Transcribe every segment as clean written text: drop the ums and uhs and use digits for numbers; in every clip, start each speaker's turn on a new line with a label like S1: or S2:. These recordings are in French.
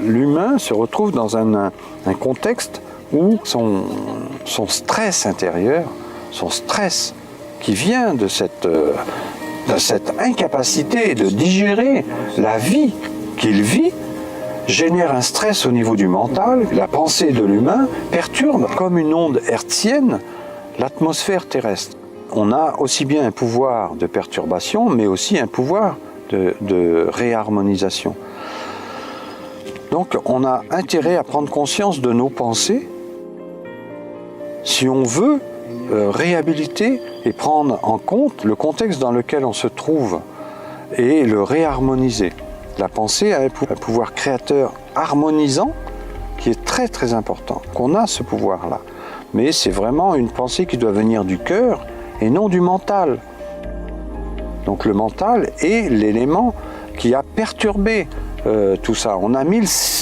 S1: l'humain se retrouve dans un contexte où son stress intérieur, son stress qui vient de cette incapacité de digérer la vie qu'il vit, génère un stress au niveau du mental. La pensée de l'humain perturbe comme une onde hertzienne l'atmosphère terrestre. On a aussi bien un pouvoir de perturbation, mais aussi un pouvoir de réharmonisation. Donc on a intérêt à prendre conscience de nos pensées si on veut réhabiliter et prendre en compte le contexte dans lequel on se trouve et le réharmoniser. La pensée a un pouvoir créateur harmonisant qui est très très important, qu'on a ce pouvoir-là. Mais c'est vraiment une pensée qui doit venir du cœur et non du mental. Donc le mental est l'élément qui a perturbé tout ça. On a mis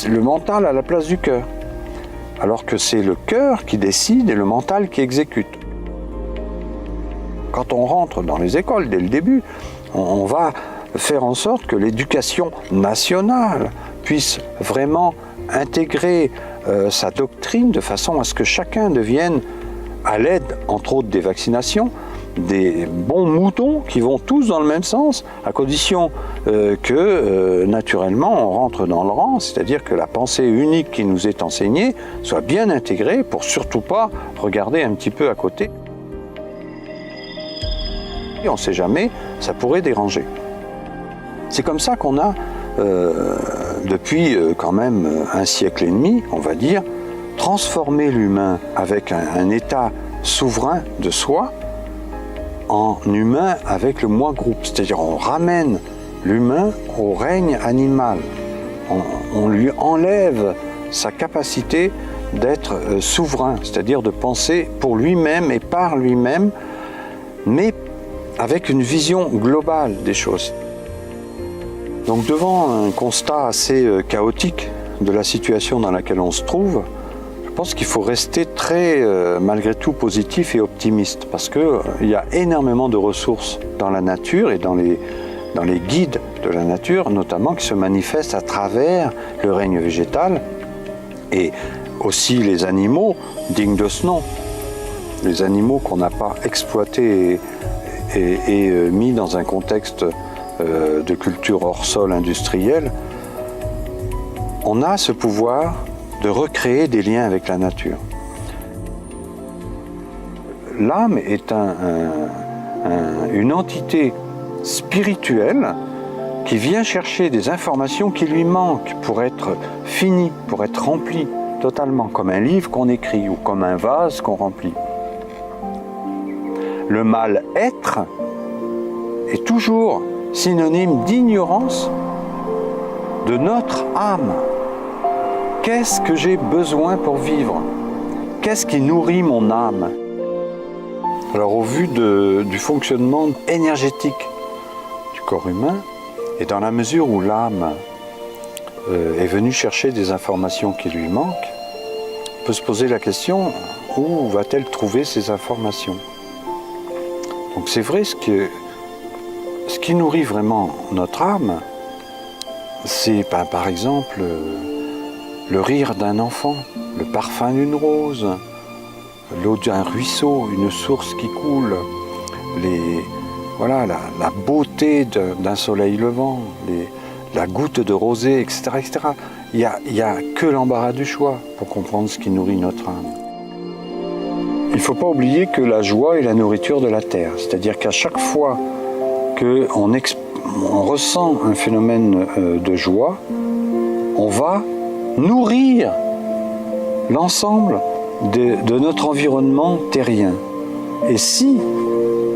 S1: le mental à la place du cœur, alors que c'est le cœur qui décide et le mental qui exécute. Quand on rentre dans les écoles dès le début, on va faire en sorte que l'éducation nationale puisse vraiment intégrer sa doctrine de façon à ce que chacun devienne, à l'aide entre autres des vaccinations, des bons moutons qui vont tous dans le même sens, à condition que naturellement on rentre dans le rang, c'est-à-dire que la pensée unique qui nous est enseignée soit bien intégrée pour surtout pas regarder un petit peu à côté. Et on ne sait jamais, ça pourrait déranger. C'est comme ça qu'on a, depuis quand même un siècle et demi, on va dire, transformé l'humain avec un état souverain de soi en humain avec le moi-groupe. C'est-à-dire on ramène l'humain au règne animal. On lui enlève sa capacité d'être souverain, c'est-à-dire de penser pour lui-même et par lui-même, mais avec une vision globale des choses. Donc devant un constat assez chaotique de la situation dans laquelle on se trouve, je pense qu'il faut rester très, malgré tout, positif et optimiste, parce qu'il y a énormément de ressources dans la nature et dans les guides de la nature, notamment, qui se manifestent à travers le règne végétal et aussi les animaux dignes de ce nom, les animaux qu'on n'a pas exploités et mis dans un contexte de culture hors sol industrielle. On a ce pouvoir de recréer des liens avec la nature. L'âme est une entité spirituelle qui vient chercher des informations qui lui manquent pour être finie, pour être remplie totalement, comme un livre qu'on écrit ou comme un vase qu'on remplit. Le mal-être est toujours synonyme d'ignorance de notre âme. Qu'est-ce que j'ai besoin pour vivre? Qu'est-ce qui nourrit mon âme? Alors au vu du fonctionnement énergétique du corps humain, et dans la mesure où l'âme est venue chercher des informations qui lui manquent, on peut se poser la question, où va-t-elle trouver ces informations? Donc c'est vrai, ce qui nourrit vraiment notre âme, c'est par exemple le rire d'un enfant, le parfum d'une rose, l'eau d'un ruisseau, une source qui coule, la beauté d'un soleil levant, la goutte de rosée, etc. etc. Il n'y a que l'embarras du choix pour comprendre ce qui nourrit notre âme. Il ne faut pas oublier que la joie est la nourriture de la terre, c'est-à-dire qu'à chaque fois qu'on ressent un phénomène de joie, on va nourrir l'ensemble de notre environnement terrien. Et si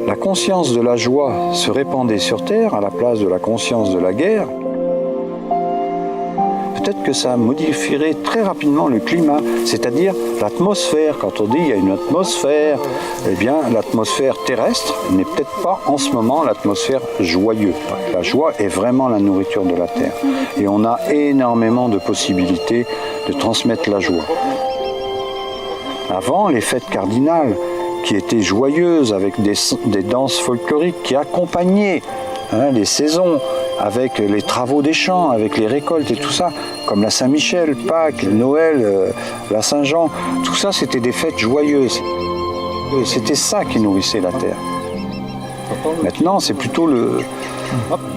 S1: la conscience de la joie se répandait sur Terre à la place de la conscience de la guerre, peut-être que ça modifierait très rapidement le climat, c'est-à-dire l'atmosphère. Quand on dit qu'il y a une atmosphère, eh bien l'atmosphère terrestre n'est peut-être pas en ce moment l'atmosphère joyeuse. La joie est vraiment la nourriture de la Terre. Et on a énormément de possibilités de transmettre la joie. Avant, les fêtes cardinales, qui étaient joyeuses avec des danses folkloriques qui accompagnaient les saisons, avec les travaux des champs, avec les récoltes et tout ça, comme la Saint-Michel, Pâques, Noël, la Saint-Jean, tout ça c'était des fêtes joyeuses. C'était ça qui nourrissait la terre. Maintenant, c'est plutôt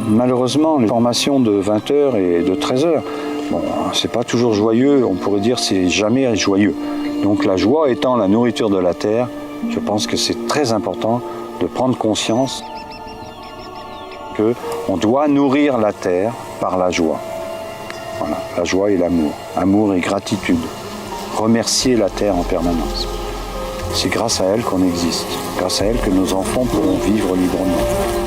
S1: malheureusement les formations de 20h et de 13h. Bon, c'est pas toujours joyeux, on pourrait dire c'est jamais joyeux. Donc la joie étant la nourriture de la terre, je pense que c'est très important de prendre conscience qu'on doit nourrir la terre par la joie. Voilà, la joie et l'amour. Amour et gratitude. Remercier la terre en permanence. C'est grâce à elle qu'on existe. Grâce à elle que nos enfants pourront vivre librement.